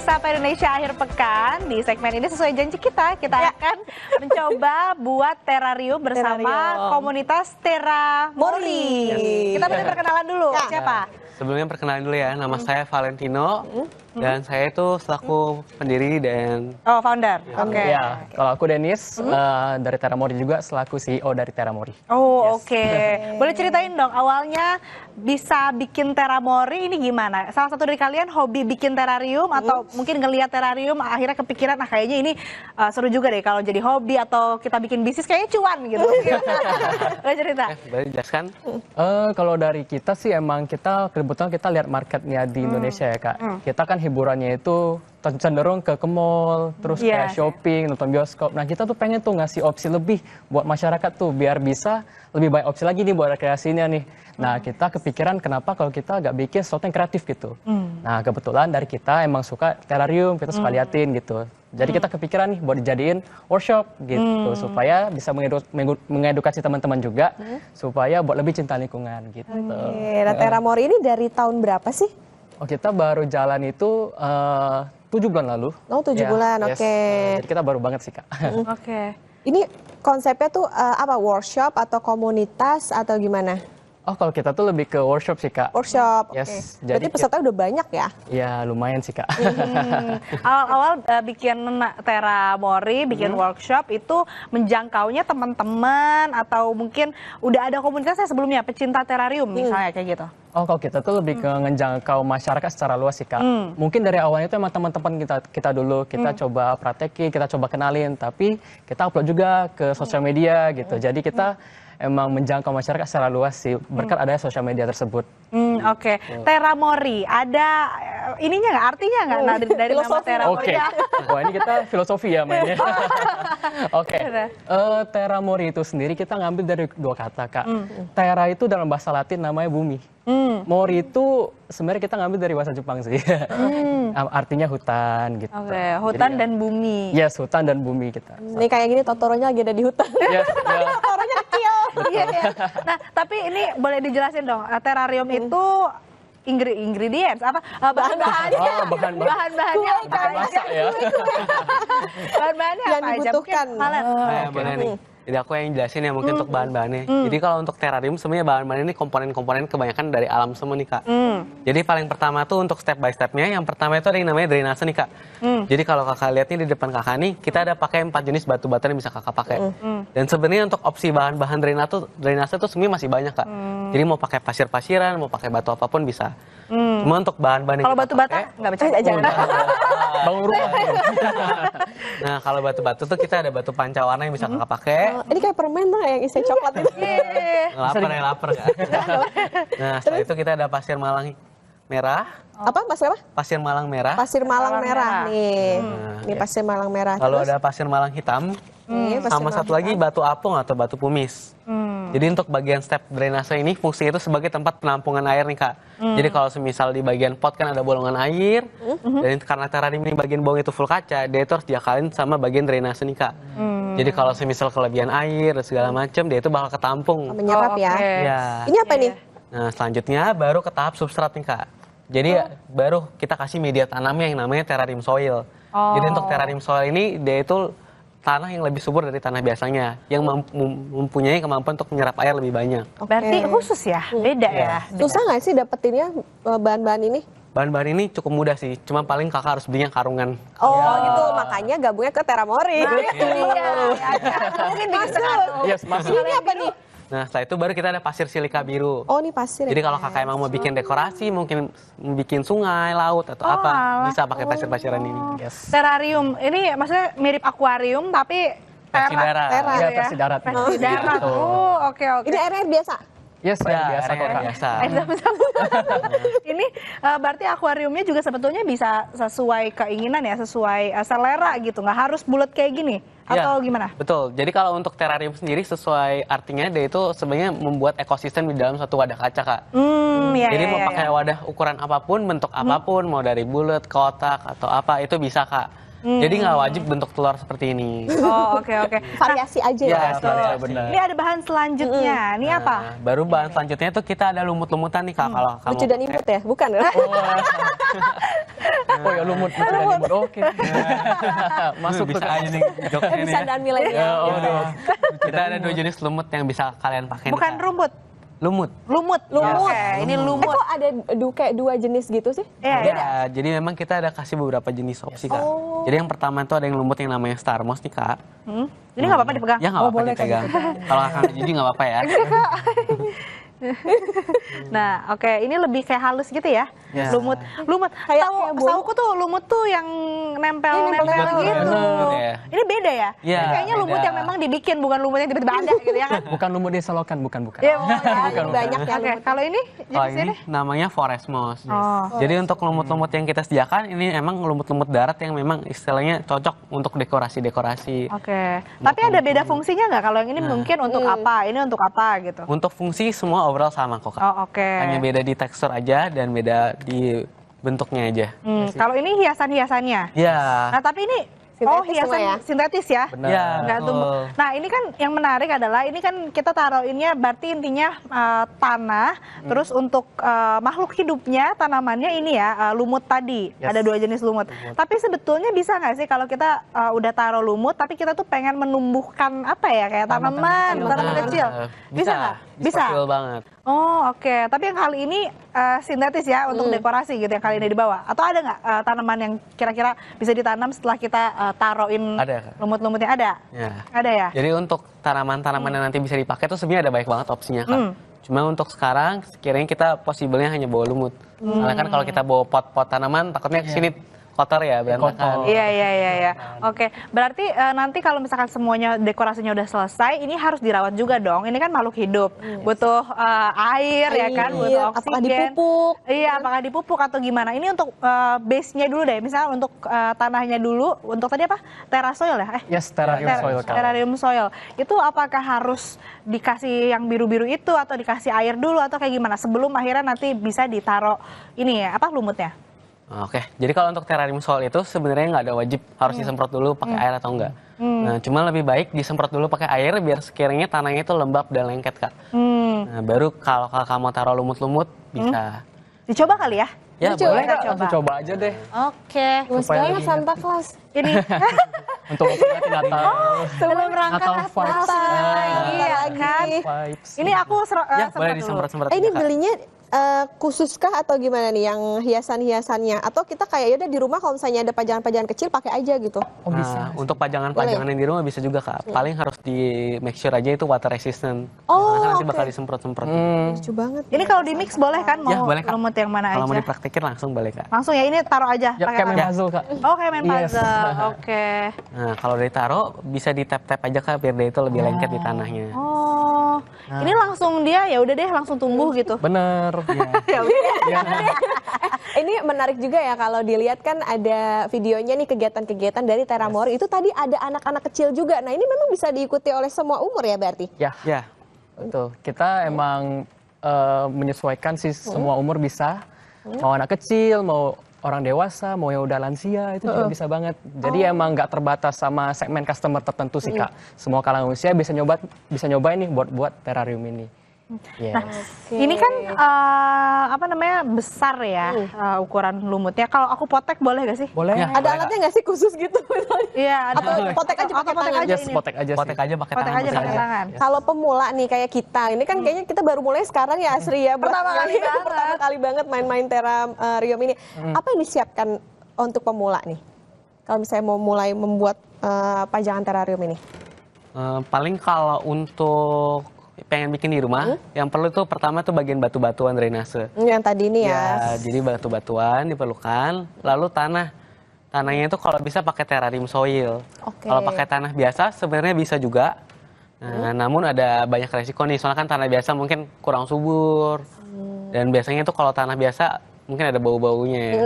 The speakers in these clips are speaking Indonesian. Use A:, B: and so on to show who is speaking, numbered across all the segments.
A: Sapa Indonesia akhir pekan. Di segmen ini sesuai janji kita akan mencoba buat terarium bersama komunitas Terra Mori. Kita boleh perkenalan dulu, siapa?
B: Sebelumnya perkenalan dulu ya, nama saya Valentino dan saya itu selaku pendiri dan
A: founder. Oke.
C: Ya, kalau aku Dennis dari Terra Mori juga selaku CEO dari Terra Mori.
A: Oh, oke. Boleh ceritain dong awalnya bisa bikin Terra Mori ini gimana? Salah satu dari kalian hobi bikin terarium atau mungkin ngelihat terarium akhirnya kepikiran kayaknya ini seru juga deh kalau jadi hobi atau kita bikin bisnis kayaknya cuan gitu. Boleh cerita?
B: boleh jelaskan?
C: Kalau dari kita sih emang kebetulan kita lihat marketnya di Indonesia ya Kak. Kita kan hiburannya itu cenderung ke mall, terus kayak shopping, nonton bioskop. Nah kita tuh pengen tuh ngasih opsi lebih buat masyarakat tuh biar bisa lebih banyak opsi lagi nih buat rekreasinya nih. Nah kita kepikiran kenapa kalau kita agak bikin sesuatu yang kreatif gitu. Nah kebetulan dari kita emang suka terarium, kita suka liatin gitu. Jadi kita kepikiran nih buat dijadiin workshop gitu supaya bisa mengedukasi teman-teman juga supaya buat lebih cinta lingkungan gitu.
D: Nah, Terra Mori ini dari tahun berapa sih?
C: Oh kita baru jalan itu 7 bulan lalu.
D: Oh 7 bulan, oke.
C: Jadi kita baru banget sih Kak.
A: Oke.
D: Ini konsepnya tuh apa, workshop atau komunitas atau gimana?
C: Oh kalau kita tuh lebih ke workshop sih Kak.
D: Workshop,
C: Yes,
D: oke.
C: jadi
D: Berarti peserta udah banyak ya?
C: Ya lumayan sih Kak.
A: Awal-awal bikin Terra Mori, bikin workshop itu menjangkaunya teman-teman atau mungkin udah ada komunitasnya sebelumnya pecinta terarium misalnya kayak gitu.
C: Oh kalau kita tuh lebih ke ngejangkau masyarakat secara luas sih Kak. Mungkin dari awalnya itu emang teman-teman kita dulu kita coba praktekin, kita coba kenalin, tapi kita upload juga ke sosial media gitu. Jadi kita emang menjangkau masyarakat secara luas sih berkat adanya sosial media tersebut.
A: Oke. Terra Mori ada ininya nggak, artinya nggak dari nama Terra Mori?
C: Wah ini kita filosofi ya mainnya. Oke. Terra Mori itu sendiri kita ngambil dari 2 kata Kak. Terra itu dalam bahasa Latin namanya bumi. Mori itu sebenarnya kita ngambil dari bahasa Jepang sih. Artinya hutan gitu.
A: Oke, hutan dan bumi.
C: Yes, hutan dan bumi kita.
D: Ini kayak gini Totoronya lagi ada di hutan.
C: Yes,
D: Totoronya kecil.
A: Iya. Nah, tapi ini boleh dijelasin dong, terarium itu ingredients apa bahan-bahannya?
C: Oh,
A: bahan-bahannya apa
C: masak ya.
A: Bahan-bahannya
D: Yang
A: apa aja?
D: dibutuhkan.
B: Boleh nih. Jadi aku yang jelasin ya mungkin untuk bahan-bahannya. Jadi kalau untuk terarium sebenarnya bahan-bahan ini komponen-komponen kebanyakan dari alam semua nih Kak. Jadi paling pertama tuh untuk step by stepnya, yang pertama itu ada yang namanya drainase nih Kak. Jadi kalau kakak lihat nih di depan kakak nih, kita ada pakai 4 jenis batu-bata yang bisa kakak pakai. Dan sebenarnya untuk opsi bahan-bahan drainase tuh sebenarnya masih banyak Kak. Jadi mau pakai pasir-pasiran, mau pakai batu apapun bisa. Cuma untuk bahan-bahan
A: kalau batu bata nggak bercanda, jangan.
C: Bangun rumah.
B: Nah kalau batu-batu tuh kita ada batu pancawarna yang bisa kakak pakai.
D: Ini kayak permen tuh yang isi coklat itu.
B: Lapar Kak. Nah setelah itu kita ada pasir malang merah.
D: Apa Mas apa?
B: Pasir malang merah.
D: Pasir malang merah nih. Ini pasir malang merah.
B: Lalu
D: Terus?
B: ada pasir malang hitam. Sama satu lagi batu apung atau batu pumis. Jadi untuk bagian step drainase ini fungsinya itu sebagai tempat penampungan air nih Kak. Jadi kalau semisal di bagian pot kan ada bolongan air, dan karena terarium ini bagian bawah itu full kaca, dia itu harus diakalin sama bagian drainase nih Kak. Jadi kalau semisal kelebihan air dan segala macam, dia itu bakal ketampung.
D: Menyerap ya.
B: Ya.
D: Ini apa nih?
B: Nah selanjutnya baru ke tahap substrat nih Kak. Jadi baru kita kasih media tanamnya yang namanya terarium soil. Jadi untuk terarium soil ini dia itu tanah yang lebih subur dari tanah biasanya, yang mempunyai kemampuan untuk menyerap air lebih banyak.
A: Berarti khusus ya, beda ya.
D: Susah nggak sih dapetinnya bahan-bahan ini?
B: Bahan-bahan ini cukup mudah sih, cuma paling kakak harus belinya karungan.
D: Oh gitu, makanya gabungnya ke Terra Mori.
A: Mungkin masuk.
C: Yes, masuk.
D: Ini apa nih?
B: Nah setelah itu baru kita ada pasir silika biru.
D: Oh ini pasir.
B: Jadi kalau kakak emang mau bikin dekorasi, mungkin bikin sungai, laut atau apa, bisa pakai pasir-pasiran ini.
C: Yes.
A: Terarium ini maksudnya mirip akuarium tapi
B: Versi darat.
C: Ya, versi darat.
A: Versi darat.
C: Gitu.
A: Oh, oke.
D: Ini air biasa.
C: Yes, biasa kok Kak.
B: Biasa.
A: Ini berarti akuariumnya juga sebetulnya bisa sesuai keinginan ya, sesuai selera gitu, nggak harus bulat kayak gini atau gimana?
B: Betul. Jadi kalau untuk terarium sendiri sesuai artinya dia itu sebenarnya membuat ekosistem di dalam suatu wadah kaca Kak. Jadi mau pakai wadah ukuran apapun, bentuk apapun, mau dari bulat, kotak atau apa itu bisa Kak. Jadi nggak wajib bentuk telur seperti ini.
A: Oh, oke.
D: Variasi aja ya.
B: Ya,
C: variasi, benar.
A: Ini ada bahan selanjutnya. Ini apa?
B: Nah, baru bahan selanjutnya tuh kita ada lumut-lumutan nih Kak. Kalau kamu
D: Lucu dan imut ya, bukan?
C: Oh ya lumut, lucu dan imut. Oke. Masuk
B: bisa
C: tuh, Kak.
B: aja nih jokesnya nih.
D: Bisa
B: ya.
D: dan milenial.
C: Oh, aduh.
B: Kita ada 2 jenis lumut yang bisa kalian pakai. nih,
A: Bukan
B: Kak.
A: rumput.
B: Lumut.
A: Lumut. Oke, ini lumut.
D: Kok ada kayak 2 jenis gitu sih?
A: Iya.
B: Ya, jadi memang kita ada kasih beberapa jenis opsi Kak. Jadi yang pertama itu ada yang lumut yang namanya Star Moss nih Kak.
A: Ini nggak apa-apa dipegang.
B: Ya nggak apa-apa
C: boleh, Kak,
B: dipegang. Kalau Kak jadi nggak apa-apa ya.
A: Nah, oke, ini lebih kayak halus gitu ya.
B: Ya.
A: Lumut.
D: Kayak bola.
A: Sauku tuh lumut tuh yang nempel-nempel
B: nempel.
A: gitu.
B: Ya.
A: Ini beda ya?
B: Iya,
A: Ini kayaknya lumut
B: beda.
A: yang memang dibikin, bukan lumut yang tiba-tiba ada gitu ya kan?
C: Bukan lumut di selokan, bukan.
A: Iya,
D: Bukan, banyak ya.
A: Oke, kalau ini
B: Kalau
A: jenisnya
B: ini
A: nih?
B: namanya Forest Moss.
A: Oh.
B: Jadi untuk lumut-lumut yang kita sediakan ini emang lumut-lumut darat yang memang istilahnya cocok untuk dekorasi-dekorasi.
A: Oke. Tapi ada beda fungsinya nggak? Kalau yang ini mungkin untuk apa, ini untuk apa gitu?
B: Untuk fungsi semua overall sama kok Kak.
A: Oh, oke.
B: Hanya beda di tekstur aja dan beda di bentuknya aja.
A: Kalau ini hiasan-hiasannya.
B: Ya.
A: Nah, tapi ini
D: Sintetis
A: hiasan
D: semua ya?
A: sintetis ya?
C: Benar.
B: Ya,
A: Nggak
B: betul.
A: tumbuh. Nah, ini kan yang menarik adalah ini kan kita taruhinnya berarti intinya tanah, terus untuk makhluk hidupnya tanamannya ini ya lumut tadi.
C: Yes.
A: Ada 2 jenis lumut. Tapi sebetulnya bisa nggak sih kalau kita udah taruh lumut, tapi kita tuh pengen menumbuhkan apa ya kayak tanaman kecil. Bisa nggak? Bisa.
B: Possible banget.
A: Oh, oke. Tapi yang kali ini sintetis ya untuk dekorasi gitu yang kali ini dibawa. Atau ada nggak tanaman yang kira-kira bisa ditanam setelah kita taruhin
B: Ada, Kak.
A: lumut-lumutnya? Ada?
B: Ya.
A: Ada ya?
B: Jadi untuk tanaman-tanaman yang nanti bisa dipakai tuh sebenarnya ada banyak banget opsinya Kak. Cuma untuk sekarang sekiranya kita possible-nya hanya bawa lumut. Karena kan kalau kita bawa pot-pot tanaman takutnya kesini kotor ya, berantakan.
A: Iya. Oke, berarti nanti kalau misalkan semuanya dekorasinya udah selesai, ini harus dirawat juga dong. Ini kan makhluk hidup, butuh air ya kan, butuh oksigen.
D: Apakah dipupuk?
A: Iya, apakah dipupuk atau gimana? Ini untuk base-nya dulu deh, misalnya untuk tanahnya dulu, untuk tadi apa? Terrasoil ya?
C: Yes, terrarium soil, Kak.
A: Terrarium soil. Itu apakah harus dikasih yang biru-biru itu atau dikasih air dulu atau kayak gimana? Sebelum akhirnya nanti bisa ditaruh ini ya, apa lumutnya?
B: Oke, jadi kalau untuk terrarium soil itu sebenarnya nggak ada wajib harus disemprot dulu pakai air atau enggak. Nah, cuma lebih baik disemprot dulu pakai air biar sekiranya tanahnya itu lembab dan lengket Kak. Nah, baru kalau kamu taruh lumut-lumut bisa.
A: Dicoba kali ya?
B: Ya
D: Coba.
B: boleh Kak.
C: Langsung coba aja deh.
A: Oke.
D: Mas
C: Supaya
D: banget
C: lebih
D: Santa Claus.
A: Ini
C: Untuk memperingati Natal.
A: dalam rangka
C: Natal
A: Natal
C: vibes.
A: iya kan?
C: Vibes.
A: Ini aku
B: Ya boleh
A: semprot dulu.
B: disemprot-semprot.
D: Ini
B: juga, Kak.
D: belinya khususkah atau gimana nih yang hiasan-hiasannya? Atau kita kayak yaudah di rumah kalau misalnya ada pajangan-pajangan kecil pakai aja gitu?
C: Oh bisa.
B: Nah, untuk pajangan-pajangan yang di rumah bisa juga Kak. Paling harus di make sure aja itu water resistant.
D: Oh,
B: Karena nanti
D: oke.
B: bakal disemprot-semprot.
D: Lucu banget.
A: Ini kalau di mix boleh kan? Mau
B: Ya boleh Kak.
A: lumut yang mana
B: Kalau mau
A: aja?
B: dipraktekin langsung boleh Kak.
A: Langsung ya, ini taruh aja.
C: Ya
A: pakai
C: kayak main
A: tangan.
C: puzzle, Kak.
A: Oh, kayak main
C: Yes.
A: puzzle. Oke.
B: Nah, kalau udah ditaruh bisa di tap-tap aja Kak biar dia itu lebih lengket di tanahnya.
A: Oh, ini langsung dia ya udah deh langsung tumbuh gitu.
C: Bener.
A: Ya udah.
D: Ini menarik juga ya kalau dilihat kan ada videonya nih kegiatan-kegiatan dari Terramori. Itu tadi ada anak-anak kecil juga. Nah ini memang bisa diikuti oleh semua umur ya berarti?
C: Ya,
B: Ya,
C: betul. Kita emang menyesuaikan sih semua umur bisa. Mau anak kecil, mau orang dewasa, mau yang udah lansia, itu juga bisa banget. Jadi emang nggak terbatas sama segmen customer tertentu sih Kak. Semua kalangan usia bisa nyobain nih buat terrarium ini. Yes.
A: Ini kan apa namanya besar ya ukuran lumutnya. Kalau aku potek boleh gak sih?
C: Boleh?
B: Ya.
D: Ada
B: Boleh,
D: alatnya nggak sih khusus gitu?
A: Iya.
D: Atau potek aja pakai tangan?
C: Yes,
A: ini.
C: potek aja
B: potek
C: sih.
B: aja pakai
A: Potek
B: tangan.
A: aja
B: bisa
A: pakai tangan.
D: Kalau pemula nih kayak kita, ini kan kayaknya kita baru mulai sekarang ya Asri ya. buat
A: Pertama kali banget.
D: Pertama kali banget main-main terrarium ini. Apa yang disiapkan untuk pemula nih? Kalau misalnya mau mulai membuat pajangan terrarium ini?
B: Paling kalau untuk pengen bikin di rumah, yang perlu tuh pertama tuh bagian batu-batuan drainase.
D: Yang tadi ini ya.
B: Ya, jadi batu-batuan diperlukan, lalu tanahnya itu kalau bisa pakai terrarium soil.
D: Oke.
B: Kalau pakai tanah biasa sebenarnya bisa juga. Nah, namun ada banyak resiko nih, soalnya kan tanah biasa mungkin kurang subur. Dan biasanya tuh kalau tanah biasa mungkin ada bau-baunya ya.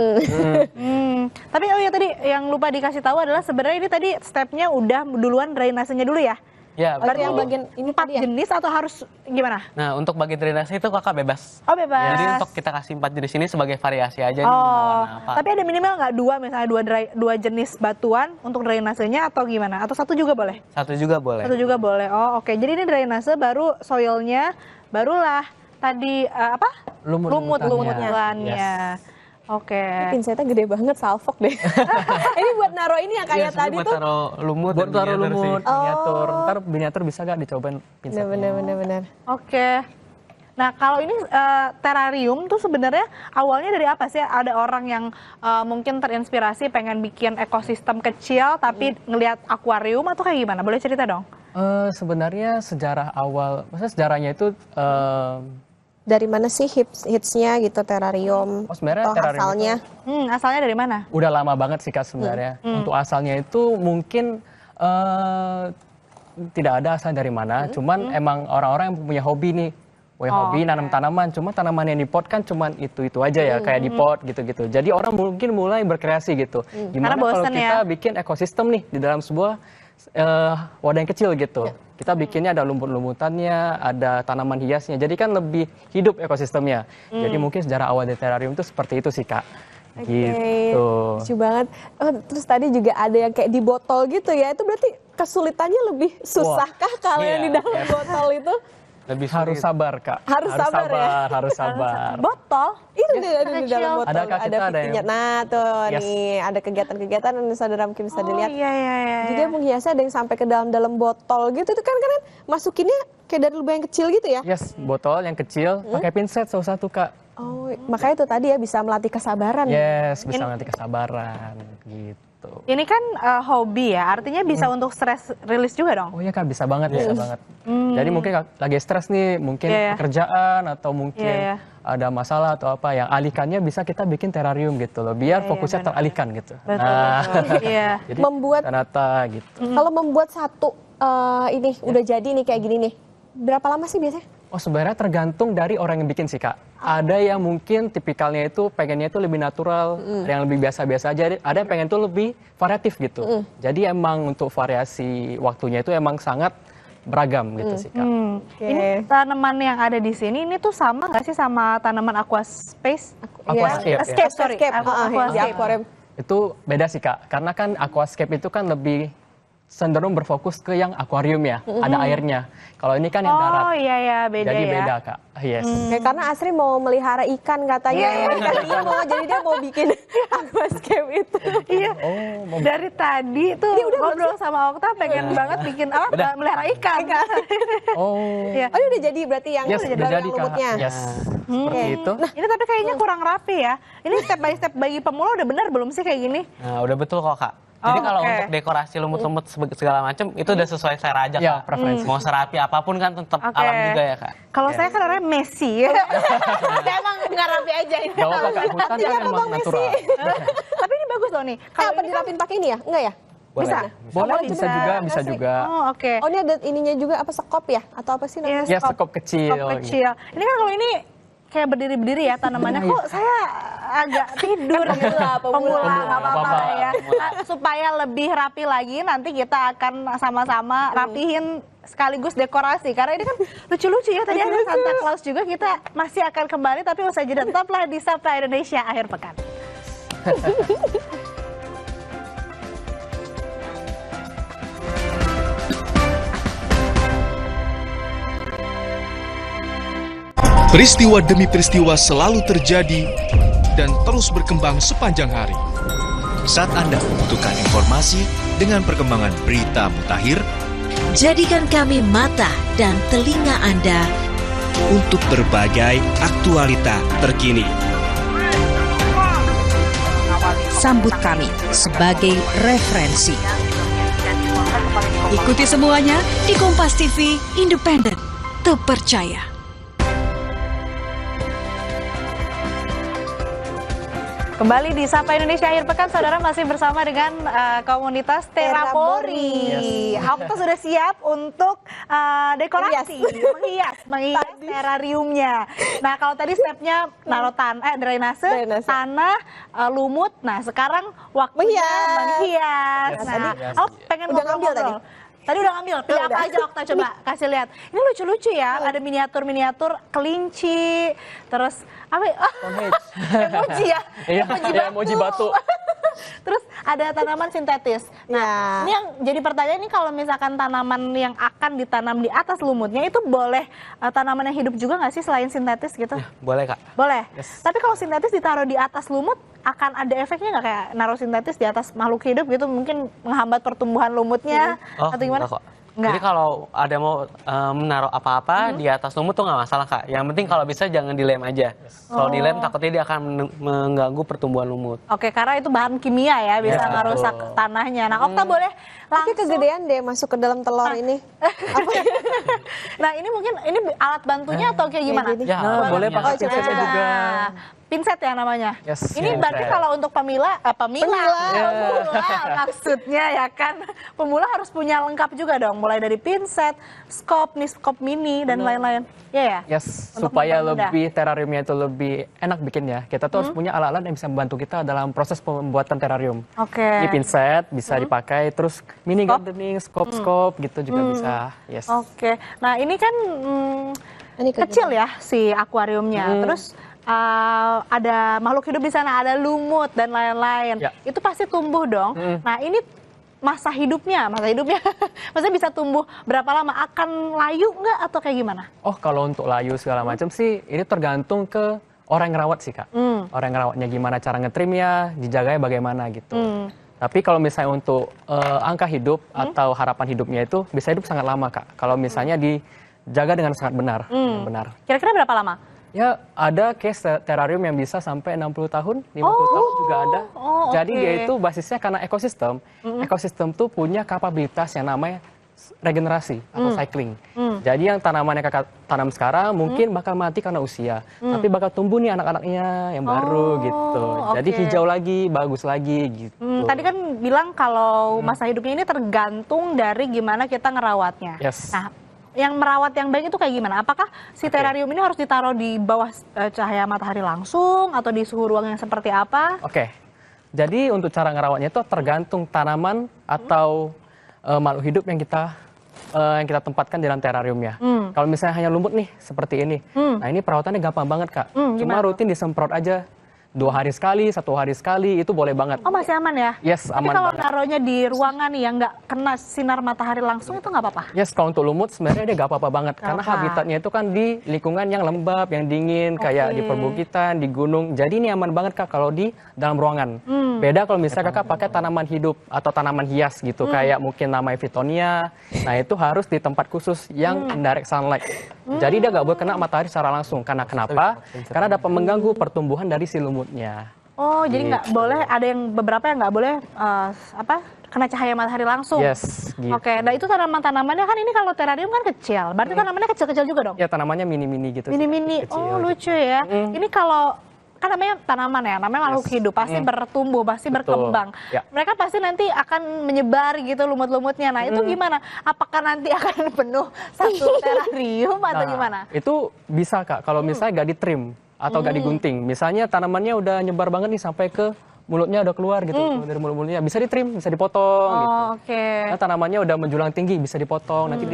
A: Tapi oh ya tadi yang lupa dikasih tahu adalah sebenarnya ini tadi stepnya udah duluan drainasenya dulu ya.
B: Ya,
D: Berarti
B: betul.
D: yang bagian ini
A: 4
D: tadi ya?
A: jenis atau harus gimana?
B: Nah, untuk bagi drainase itu kakak bebas.
A: Oh bebas.
B: Jadi untuk kita kasih 4 jenis ini sebagai variasi aja nih mau warna apa.
A: Tapi ada minimal nggak misalnya dua jenis batuan untuk drainasenya atau gimana? Atau satu juga boleh?
B: Satu juga boleh.
A: Satu juga boleh. Oh oke. Jadi ini drainase baru soilnya, barulah tadi lumut-lumutnya.
B: Yes.
A: Oke.
D: Pinsetnya gede banget, salfok deh. Ini buat naruh ini yang kayak
B: Iya,
D: tadi
B: buat
D: tuh.
B: taruh lumut
C: Buat
B: dan
C: taruh
B: miniatur sih.
C: lumut, miniatur. Ntar miniatur bisa nggak dicobain pinset?
D: Bener.
A: Oke. Nah kalau ini terarium tuh sebenarnya awalnya dari apa sih? Ada orang yang mungkin terinspirasi pengen bikin ekosistem kecil tapi ngelihat akuarium atau kayak gimana? Boleh cerita dong?
C: Sebenarnya sejarah awal, maksudnya sejarahnya itu
D: Dari mana sih hitsnya gitu terrarium?
C: sebenarnya
D: Atau
C: terrarium
D: asalnya?
A: Asalnya dari mana?
C: udah lama banget sih Kak sebenarnya. Untuk asalnya itu mungkin tidak ada asal dari mana, cuman emang orang-orang yang punya hobi nih, hobi nanam tanaman, cuma tanaman yang di pot kan cuman itu aja ya, kayak di pot gitu-gitu. Jadi orang mungkin mulai berkreasi gitu. Gimana
A: Karena
C: kalau
A: bosen
C: kita
A: ya.
C: bikin ekosistem nih di dalam sebuah wadah yang kecil gitu. Kita bikinnya ada lumut-lumutannya, ada tanaman hiasnya. Jadi kan lebih hidup ekosistemnya. Jadi mungkin sejarah awal dari terrarium itu seperti itu sih Kak. Gitu.
D: Lucu banget. Oh, terus tadi juga ada yang kayak di botol gitu ya. Itu berarti kesulitannya lebih susahkah kalau yang di dalam botol itu?
B: Lebih
C: Harus
B: sulit.
C: sabar Kak.
D: Harus sabar ya?
C: Harus sabar.
A: Botol?
D: Itu ada di dalam botol.
C: Ada, Kak, kita ada yang-
D: pipinya. Nah tuh
C: Yes.
D: nih ada kegiatan-kegiatan yang saudara mungkin bisa dilihat.
A: Iya.
D: Jadi dia menghiasnya ada yang sampai ke dalam botol gitu. Itu kan masukinnya kayak dari lubang yang kecil gitu ya?
C: Yes, botol yang kecil pakai pinset salah satu Kak.
D: Oh, makanya itu tadi ya bisa melatih kesabaran.
C: Yes, bisa nanti kesabaran gitu.
A: Ini kan hobi ya, artinya bisa untuk stress release juga dong?
C: Oh iya Kak, bisa banget. Jadi mungkin lagi stres nih, mungkin
A: Iya, iya.
C: pekerjaan atau mungkin
A: Iya, iya.
C: ada masalah atau apa yang alihkannya bisa kita bikin terrarium gitu loh, biar
A: Iya,
C: fokusnya
A: benar.
C: teralihkan gitu.
A: Betul. Iya.
C: Jadi
D: Membuat-
C: Tanata gitu.
D: Kalau membuat satu ini udah jadi nih kayak gini nih, berapa lama sih biasanya?
C: Oh sebenarnya tergantung dari orang yang bikin sih Kak. Ada yang mungkin tipikalnya itu pengennya itu lebih natural, ada yang lebih biasa-biasa aja, ada yang pengen tuh lebih variatif gitu. Jadi emang untuk variasi waktunya itu emang sangat beragam gitu sih Kak.
A: Ini tanaman yang ada di sini ini tuh sama nggak sih sama tanaman aquaspace?
C: Aquascape, ya.
A: Escape, sorry.
D: Escape. Di
A: Aquascape.
D: akuarium.
C: Itu beda sih Kak, karena kan aquascape itu kan lebih cenderung berfokus ke yang akuarium ya, ada airnya. Kalau ini kan yang darat.
A: Oh iya beda
C: Jadi
A: ya.
C: beda Kak. Yes.
D: Kayak karena Asri mau melihara ikan katanya,
A: Iya.
D: ikan Nemo, jadi dia mau bikin aquascape itu.
A: Iya.
C: Oh,
A: Dari tadi tuh ngobrol sama Okta pengen banget bikin apa? Melihara ikan.
C: Oh.
A: Iya.
D: Oh, ini udah jadi berarti yang
C: Yes,
D: baru
C: udah
D: yang
C: jadi Kak.
D: lumutnya.
C: Yes. Seperti itu.
A: Nah, ini tapi kayaknya kurang rapi ya. Ini step by step bagi pemula udah benar belum sih kayak gini?
B: Nah, udah betul kok Kak. Jadi kalau
A: oke.
B: untuk dekorasi lumut-lumut segala macam itu udah sesuai selera aja
C: Ya,
B: Kak.
C: preferensi.
B: Mau serapi apapun kan tetap
A: Oke.
B: alam juga ya Kak.
A: Kalau saya kan orangnya Messi. Saya emang nggak rapi aja ini.
C: Gak apa Kak, hutan kan emang natural.
A: Tapi ini bagus loh nih.
D: Kalau
A: Kalau ini kan
D: dirapin pakai ini ya? Enggak ya?
A: bisa.
C: Boleh,
A: Oh,
C: bisa juga, bisa juga.
A: Oh, oke.
D: Oh, ini ada ininya juga apa sekop ya? Atau apa sih namanya?
C: Ya, sekop kecil.
A: Kop kecil. Ini kan kalau ini kayak berdiri-berdiri ya tanamannya. Kok saya agak tidur gitu lah. Pemula, nggak apa-apa lah ya. Nah, supaya lebih rapi lagi nanti kita akan sama-sama rapihin sekaligus dekorasi. Karena ini kan lucu-lucu ya. Tadi ada Santa Claus juga. Kita masih akan kembali tapi usai jeda tetaplah di Sapa Indonesia akhir pekan.
E: Peristiwa demi peristiwa selalu terjadi dan terus berkembang sepanjang hari.
F: Saat Anda membutuhkan informasi dengan perkembangan berita mutakhir
G: Jadikan kami mata dan telinga Anda
F: untuk berbagai aktualita terkini.
G: Sambut kami sebagai referensi. Ikuti semuanya di Kompas TV, independen, terpercaya.
A: Kembali di Sapa Indonesia akhir pekan, saudara masih bersama dengan komunitas Terramori. Okta sudah siap untuk dekorasi, menghias terrariumnya. Nah kalau tadi stepnya naruh drainase, tanah, lumut. Nah sekarang waktunya menghias. Nah, aku pengen
D: udah ngambil tadi?
A: Tadi udah ngambil, pilih apa aja Okta, coba kasih lihat. Ini lucu-lucu ya, ada miniatur-miniatur kelinci, terus apa ya? Emoji ya?
C: Iya, emoji batu.
A: Terus ada tanaman sintetis. Nah, ini yang jadi pertanyaan ini kalau misalkan tanaman yang akan ditanam di atas lumutnya itu boleh tanaman yang hidup juga nggak sih selain sintetis gitu?
B: Boleh Kak.
A: Boleh.
C: Yes.
A: Tapi kalau sintetis ditaruh di atas lumut akan ada efeknya nggak kayak naruh sintetis di atas makhluk hidup gitu mungkin menghambat pertumbuhan lumutnya atau gimana?
B: Enggak kok.
A: Enggak.
B: Jadi kalau ada mau menaruh apa-apa di atas lumut tuh nggak masalah Kak. Yang penting kalau bisa jangan dilem aja. Kalau dilem takutnya dia akan mengganggu pertumbuhan lumut.
A: Oke, karena itu bahan kimia ya bisa
C: Ya,
A: merusak tanahnya. Nah, Okta boleh
D: Tapi
A: langsung.
D: kegedean deh masuk ke dalam telur ini.
A: Nah, ini mungkin ini alat bantunya atau kayak gimana?
D: gini.
C: Ya, boleh pakai
A: coba,
C: pinsetnya
A: coba.
C: juga.
A: Pinset ya namanya.
C: Yes,
A: Ini
C: pinset.
A: berarti kalau untuk pemula maksudnya ya kan. Pemula harus punya lengkap juga dong, mulai dari pinset, skop mini dan lain-lain. Ya ya.
C: Yes,
A: Untuk
C: supaya
A: mempermudah.
C: lebih terariumnya itu lebih enak bikinnya. Kita tuh harus punya alat-alat yang bisa membantu kita dalam proses pembuatan terarium.
A: Oke.
C: Ini pinset bisa dipakai, terus mini gardening, skop gitu juga bisa. Yes.
A: Oke. Nah, ini kan
D: Ini
A: kecil ya si akuariumnya. Terus ada makhluk hidup di sana, ada lumut dan lain-lain.
C: Ya.
A: Itu pasti tumbuh dong. Nah, ini masa hidupnya, maksudnya bisa tumbuh berapa lama? Akan layu nggak atau kayak gimana?
C: Oh, kalau untuk layu segala macam sih, ini tergantung ke orang yang ngerawat sih, Kak. Orang yang ngerawatnya gimana, cara ngetrimnya, dijaganya bagaimana gitu. Tapi kalau misalnya untuk angka hidup atau harapan hidupnya itu bisa hidup sangat lama, Kak. Kalau misalnya dijaga dengan sangat benar, benar.
A: Kira-kira berapa lama?
C: Ya, ada case terarium yang bisa sampai 60 tahun, 50 tahun juga ada. Jadi
A: oke.
C: dia itu basisnya karena ekosistem. Ekosistem tuh punya kapabilitas yang namanya regenerasi atau cycling. Jadi yang tanaman yang kakak tanam sekarang mungkin bakal mati karena usia. Tapi bakal tumbuh nih anak-anaknya yang baru gitu. Jadi
A: oke.
C: hijau lagi, bagus lagi gitu.
A: Tadi kan bilang kalau masa hidupnya ini tergantung dari gimana kita ngerawatnya.
C: Yes.
A: Nah, yang merawat yang baik itu kayak gimana? Apakah si terarium ini harus ditaruh di bawah cahaya matahari langsung atau di suhu ruang yang seperti apa?
C: Oke. Jadi untuk cara ngerawatnya itu tergantung tanaman atau makhluk hidup yang kita tempatkan di dalam terariumnya. Kalau misalnya hanya lumut nih seperti ini. Nah, ini perawatannya gampang banget, Kak. Cuma rutin disemprot aja 2 hari sekali, 1 hari sekali, itu boleh banget.
A: Oh, masih aman ya?
C: Yes,
A: Tapi
C: aman
A: kalau
C: banget.
A: naruhnya di ruangan nih yang nggak kena sinar matahari langsung itu nggak apa-apa?
C: Yes, kalau untuk lumut sebenarnya dia gak apa-apa banget. Karena
A: apa.
C: habitatnya itu kan di lingkungan yang lembab, yang dingin, kayak di perbukitan, di gunung. Jadi ini aman banget, Kak, kalau di dalam ruangan. Beda kalau misalnya Kakak pakai tanaman hidup atau tanaman hias gitu, kayak mungkin namanya Fitonia. Nah, itu harus di tempat khusus yang indirect sunlight. Jadi dia gak boleh kena matahari secara langsung. Karena kenapa? Karena dapat mengganggu pertumbuhan dari si lumutnya.
A: Oh, jadi nggak boleh, ada yang beberapa yang nggak boleh kena cahaya matahari langsung.
C: Yes, gitu.
A: Oke, nah itu tanaman-tanamannya kan ini kalau terarium kan kecil, berarti tanamannya kecil-kecil juga dong?
C: Ya, tanamannya mini-mini gitu.
A: Mini-mini,
C: Kecil
A: oh
C: gitu.
A: lucu ya. Ini kalau kan namanya tanaman ya, namanya makhluk hidup, pasti bertumbuh, pasti berkembang.
C: Ya.
A: Mereka pasti nanti akan menyebar gitu lumut-lumutnya. Nah itu gimana? Apakah nanti akan penuh satu terarium atau gimana?
C: Itu bisa, Kak, kalau misalnya gak ditrim atau gak digunting. Misalnya tanamannya udah nyebar banget nih sampai ke mulutnya udah keluar gitu dari mulut-mulutnya. Bisa ditrim, bisa dipotong gitu.
A: Oh, oke.
C: Nah, tanamannya udah menjulang tinggi, bisa dipotong. Nanti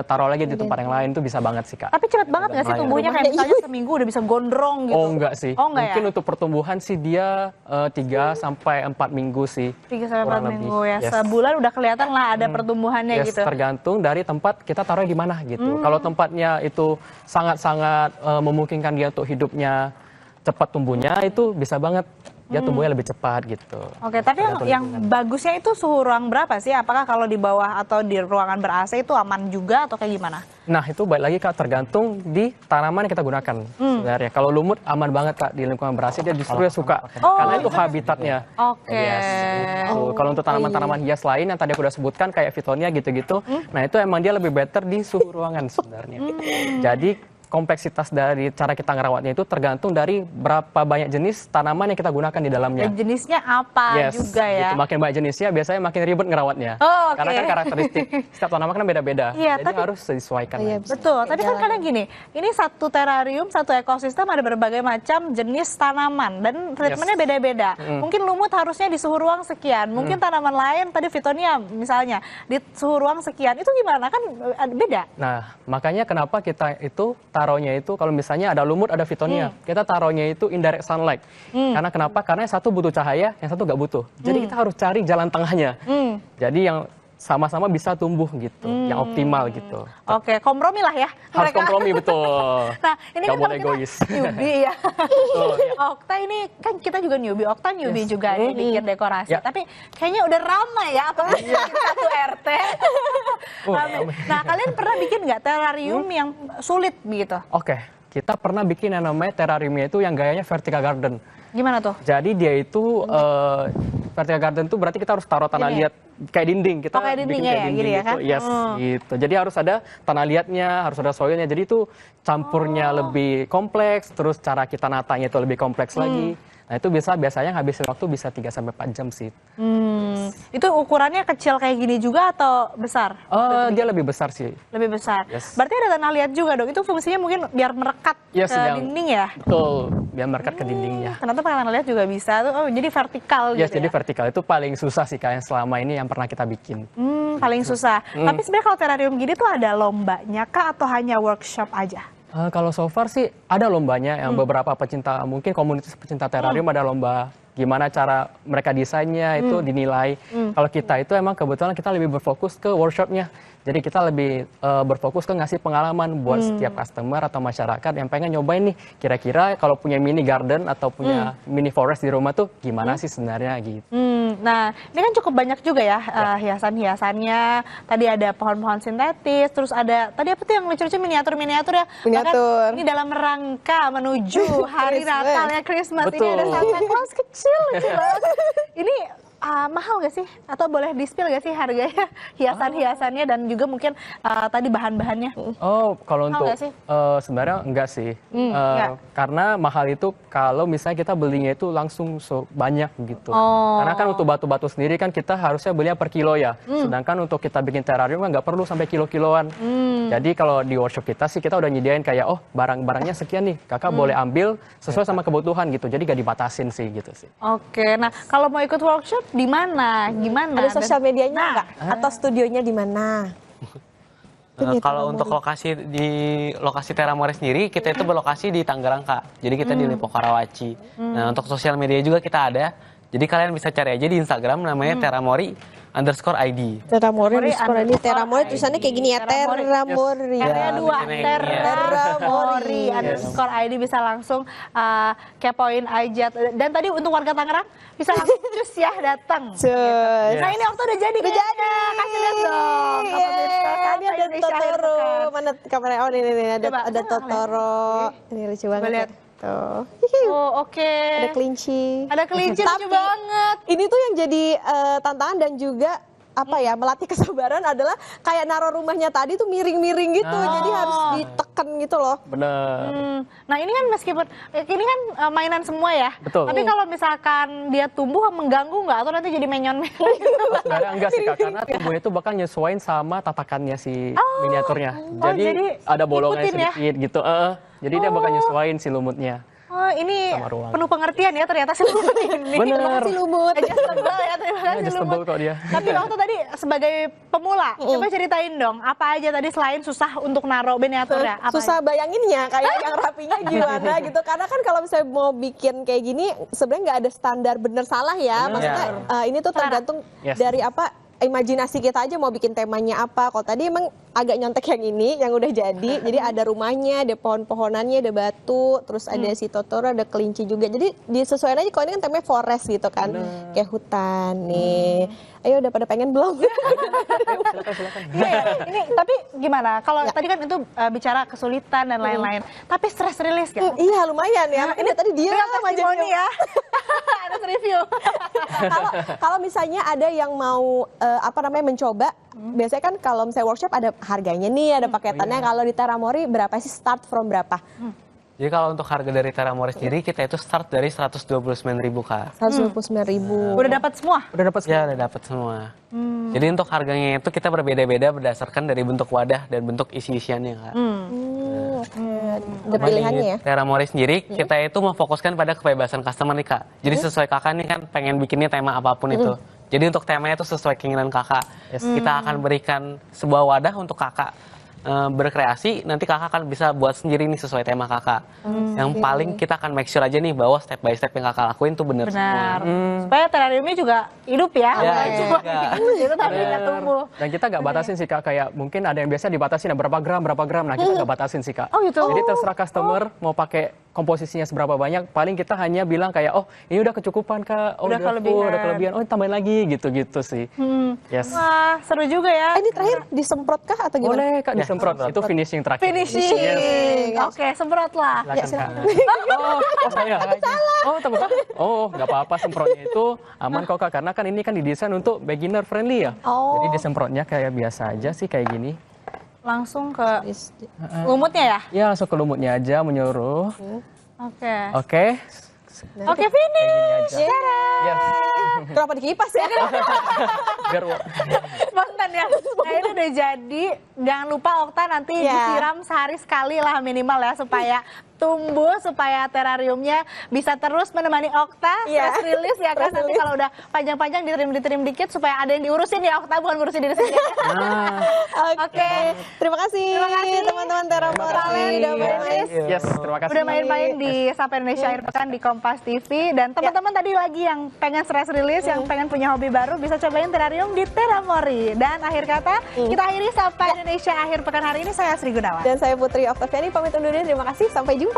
C: taruh lagi di tempat yang lain, itu bisa banget sih, Kak.
A: Tapi cepet banget nggak sih
C: Lumayan.
A: tumbuhnya kayak misalnya seminggu udah bisa gondrong gitu?
C: Oh, enggak sih.
A: Oh, enggak
C: Mungkin
A: ya?
C: untuk pertumbuhan sih dia 3 sampai 4 minggu sih.
A: 3 sampai 4
C: kurang
A: minggu
C: lebih.
A: ya.
C: Yes.
A: Sebulan udah kelihatan lah ada pertumbuhannya
C: Yes,
A: gitu.
C: tergantung dari tempat kita taruhnya di mana gitu. Kalau tempatnya itu sangat-sangat memungkinkan dia untuk hidupnya cepat tumbuhnya, itu bisa banget dia tumbuhnya lebih cepat gitu.
A: Oke, tapi yang bagusnya itu suhu ruang berapa sih? Apakah kalau di bawah atau di ruangan ber-AC itu aman juga atau kayak gimana?
C: Nah, itu balik lagi, Kak, tergantung di tanaman yang kita gunakan sebenarnya. Kalau lumut aman banget, Kak, di lingkungan ber-AC dia justru dia suka karena itu habitatnya.
A: Oke.
C: Yes, gitu. Kalau untuk tanaman-tanaman hias lain yang tadi aku udah sebutkan kayak Fitonia gitu-gitu, nah itu emang dia lebih better di suhu ruangan sebenarnya. Jadi kompleksitas dari cara kita ngerawatnya itu tergantung dari berapa banyak jenis tanaman yang kita gunakan di dalamnya.
A: Dan jenisnya apa juga ya?
C: Gitu. Makin banyak jenisnya biasanya makin ribet ngerawatnya.
A: Oh, oke.
C: Karena kan karakteristik setiap tanaman kan beda-beda.
A: Iya,
C: jadi
A: tapi-
C: harus disesuaikan.
D: Iya,
C: lagi.
A: Betul, tapi kan kadang gini, ini satu terarium, satu ekosistem ada berbagai macam jenis tanaman dan treatmentnya beda-beda. Mungkin lumut harusnya di suhu ruang sekian, mungkin tanaman lain tadi Fitonia misalnya di suhu ruang sekian, itu gimana kan beda?
C: Nah, makanya kenapa kita itu taruhnya itu kalau misalnya ada lumut, ada Fitonia, kita taruhnya itu indirect sunlight. Karena kenapa? Karena yang satu butuh cahaya, yang satu nggak butuh. Jadi kita harus cari jalan tengahnya. Jadi yang sama-sama bisa tumbuh gitu, yang optimal gitu.
A: Oke, kompromi lah ya.
C: Harus
A: mereka.
C: kompromi betul.
A: Nah, ini
C: Nggak
A: kan
C: boleh
A: kalau kita
C: egois.
A: newbie ya. Okta ini kan kita juga newbie, Okta newbie juga nih bikin dekorasi.
C: Ya.
A: Tapi kayaknya udah ramai ya, apalagi satu RT. Nah, kalian pernah bikin nggak terarium yang sulit begitu?
C: Oke, kita pernah bikin yang namanya terariumnya itu yang gayanya vertical garden.
A: Gimana tuh?
C: Jadi dia itu vertical garden tuh berarti kita harus taruh tanah liat kayak dinding. Kita
A: Oh, kayak
C: bikin
A: dindingnya
C: kayak
A: ya,
C: dinding
A: gini ya
C: gitu.
A: kan?
C: Yes, gitu. Jadi harus ada tanah liatnya, harus ada soilnya. Jadi itu campurnya lebih kompleks, terus cara kita natanya itu lebih kompleks lagi. Nah, itu biasanya ngabisin waktu bisa 3-4 jam sih.
A: Itu ukurannya kecil kayak gini juga atau besar?
C: Dia lebih besar sih.
A: Lebih besar.
C: Yes.
A: Berarti ada tanah liat juga dong. Itu fungsinya mungkin biar merekat
C: Yes,
A: ke
C: yang-
A: dinding ya?
C: Betul, biar merekat ke dindingnya.
A: Ternyata pakai tanah liat juga bisa tuh. Oh, jadi vertikal
C: Yes,
A: gitu
C: jadi
A: ya?
C: vertikal itu paling susah sih kayak selama ini yang pernah kita bikin.
A: Paling susah. Tapi sebenarnya kalau terarium gini tuh ada lombanya kah atau hanya workshop aja?
C: Kalau so far sih ada lombanya yang beberapa pecinta, mungkin komunitas pecinta terarium ada lomba gimana cara mereka desainnya itu dinilai. Kalau kita itu emang kebetulan kita lebih berfokus ke workshopnya. Jadi kita lebih berfokus ke ngasih pengalaman buat setiap customer atau masyarakat yang pengen nyobain nih. Kira-kira kalau punya mini garden atau punya mini forest di rumah tuh gimana sih sebenarnya gitu.
A: Nah, ini kan cukup banyak juga ya hiasan-hiasannya. Tadi ada pohon-pohon sintetis, terus ada tadi apa tuh yang lucu-lucu miniatur-miniatur ya.
D: Miniatur.
A: Bahkan ini dalam rangka menuju hari
D: Christmas.
A: Natal ya, Christmas. Ini
C: Betul.
A: ada Santa Claus kecil lucu banget. Ini mahal gak sih? Atau boleh di-spill gak sih harganya? Hiasan-hiasannya dan juga mungkin tadi bahan-bahannya.
C: Oh, kalau
A: Mahal
C: untuk
A: nggak sih?
C: sebenarnya enggak sih.
A: enggak.
C: Karena mahal itu kalau misalnya kita belinya itu langsung banyak gitu.
A: Oh.
C: Karena kan untuk batu-batu sendiri kan kita harusnya belinya per kilo ya. Sedangkan untuk kita bikin terarium kan nggak perlu sampai kilo-kiloan. Jadi kalau di workshop kita sih kita udah nyediain kayak oh barang-barangnya sekian nih, kakak boleh ambil sesuai sama kebutuhan gitu. Jadi gak dibatasin sih gitu sih.
A: Oke, nah kalau mau ikut workshop di mana? Gimana?
D: Ada sosial medianya
A: Nah,
D: nggak? Atau studionya di mana?
B: Kalau untuk lokasi Teramore sendiri, kita itu berlokasi di Tangerang, Kak. Jadi kita di Lipo Karawaci. Nah, untuk sosial media juga kita ada. Jadi kalian bisa cari aja di Instagram namanya Teramori_ID.
D: Teramori underscore ini
A: underscore
D: Teramori
A: ID.
D: tulisannya kayak gini ya,
A: Teramori.
D: Teramori.
A: Area 2,
B: biasanya
A: Teramori
B: Yes.
A: underscore ID bisa langsung kepoin aja. Dan tadi untuk warga Tangerang bisa langsung cus ya datang.
D: Cus.
A: Nah ini waktu udah jadi kayaknya. Kasih lihat dong. ke pemirsa
D: Yeay,
A: Sapa
D: ini ada
A: Indonesia Akhir
D: Totoro.
A: Pekan.
D: Mana kameranya? Oh, ini ada
A: Coba,
D: ada
A: sana,
D: Totoro. Ini lucu banget.
A: lihat.
D: Ya. Tuh.
A: Oh oke.
D: Ada kelinci.
A: Ada kelinci lucu
D: Tapi,
A: banget.
D: Ini tuh yang jadi tantangan dan juga apa ya, melatih kesabaran adalah kayak naruh rumahnya tadi tuh miring-miring gitu. Jadi harus ditekan gitu loh.
C: Bener.
A: Nah ini kan meskipun ini kan mainan semua ya.
C: Betul.
A: Tapi kalau misalkan dia tumbuh mengganggu nggak atau nanti jadi menyon-menyon gitu?
C: Oh, sebenarnya enggak sih Kak, karena tubuhnya itu bakal nyesuaiin sama tatakannya si miniaturnya.
A: jadi
C: Jadi ada bolongannya
A: ikutin ya?
C: sedikit gitu. Jadi dia bakal nyesuaiin si lumutnya.
A: Oh ini
C: Sama ruang.
A: penuh pengertian ya ternyata si lumut ini.
C: Bener.
D: Terima kasih lumut.
A: Adjustable ya, terima kasih
C: Adjustable
A: lumut.
C: kok dia.
A: Tapi waktu tadi sebagai pemula, coba ceritain dong, apa aja tadi selain susah untuk naruh miniaturnya? Apa
D: Susah bayanginnya kayak yang rapinya gimana gitu, karena kan kalau misalnya mau bikin kayak gini sebenarnya nggak ada standar bener salah ya, maksudnya ini tuh tergantung
C: Yes.
D: dari apa imajinasi kita aja mau bikin temanya apa. Kalau tadi emang agak nyontek yang ini yang udah jadi ada rumahnya, ada pohon-pohonannya, ada batu, terus ada si Totoro, ada kelinci juga, jadi disesuaikan aja. Kalau ini kan temanya forest gitu kan, kayak hutan nih. Ayo udah pada pengen belum?
A: Iya, ya. Ini tapi gimana? Kalau tadi kan itu bicara kesulitan dan lain-lain. Tapi stress release kan?
D: Iya lumayan ya, makanya tadi dia
A: Ini testimoni ya. Ada review.
D: Kalau misalnya ada yang mau mencoba, biasanya kan kalau misalnya workshop ada harganya nih, ada paketannya. Kalau di Teramori berapa sih, start from berapa?
B: Jadi kalau untuk harga dari Teramori sendiri kita itu start dari 129.000 Kak.
D: 129.000.
A: Udah dapat semua?
C: Udah dapat
B: Ya udah dapat semua. Jadi untuk harganya itu kita berbeda-beda berdasarkan dari bentuk wadah dan bentuk isi-isiannya Kak.
D: Ada pilihannya ya?
B: Teramori sendiri kita itu memfokuskan pada kebebasan customer nih Kak. Jadi sesuai kakak nih kan pengen bikinnya tema apapun itu. Jadi untuk temanya itu sesuai keinginan kakak. Kita akan berikan sebuah wadah untuk kakak berkreasi, nanti kakak akan bisa buat sendiri nih sesuai tema kakak. Yang paling kita akan make sure aja nih bahwa step by step yang kakak lakuin tuh bener semua.
A: Supaya terariumnya juga hidup ya.
B: Ya,
A: Cuma
B: iya.
A: itu tapi nggak tumbuh.
C: Dan kita nggak batasin sih Kak, kayak mungkin ada yang biasa dibatasin berapa gram. Nah kita nggak batasin sih Kak.
A: Oh gitu.
C: Jadi terserah customer mau pakai komposisinya seberapa banyak. Paling kita hanya bilang kayak, oh ini udah kecukupan Kak, oh
A: Udah
C: full,
A: kelebihan.
C: udah kelebihan, oh tambahin lagi gitu-gitu sih. Yes.
A: Wah, seru juga ya.
D: Ini terakhir disemprot kah atau gimana?
C: Boleh Kak disemprot, itu finishing terakhir.
A: Finishing. Oke, semprot lah.
C: Silakan, Kak. Oh saya. Oh tambah Kak. Oh nggak apa-apa, semprotnya itu aman kok Kak, karena kan ini kan didesain untuk beginner friendly ya.
D: Oh.
C: Jadi disemprotnya kayak biasa aja sih kayak gini.
A: Langsung ke lumutnya ya?
C: Ya langsung ke lumutnya aja menyeluruh.
A: Oke.
C: Oke.
A: Oke, finish.
C: Yes.
D: Kenapa dikipas ya?
C: Biar
A: Spontan ya. Nah ini udah jadi. Jangan lupa Okta nanti disiram sehari sekali lah minimal ya supaya tumbuh, supaya terariumnya bisa terus menemani Okta. Press release ya kan, nanti kalau udah panjang-panjang ditrim dikit supaya ada yang diurusin ya Okta, bukan ngurusin diri sendiri. Oke.
D: Terima kasih teman-teman Teramori udah main-main.
C: Yes, terima kasih.
A: Udah main-main di Sapa Indonesia Akhir Pekan di Kompas TV. Dan teman-teman tadi lagi yang pengen stress release, yang pengen punya hobi baru, bisa cobain terarium di Teramori. Dan akhir kata, kita akhiri Sapa Indonesia Akhir Pekan hari ini. Saya Sri Gunawan.
D: Dan saya Putri Oktaviani pamit undur diri. Terima kasih, sampai jumpa.
A: Sampai jumpa.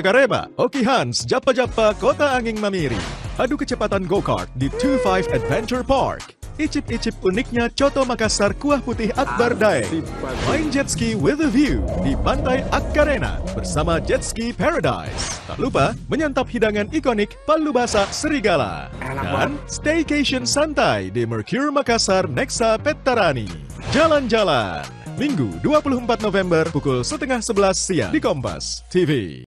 E: Kakareba, Oki Hans, Japa-Japa, Kota Angin Mamiri. Adu kecepatan go-kart di 25 Adventure Park. Icip-icip uniknya Coto Makassar Kuah Putih Akbar Daeng. Main jet ski with a view di Pantai Akarena bersama Jet Ski Paradise. Tak lupa menyantap hidangan ikonik Palu Basah Serigala. Dan staycation santai di Mercure Makassar Nexa Pettarani. Jalan-jalan. Minggu 24 November pukul 10:30 siang di Kompas TV.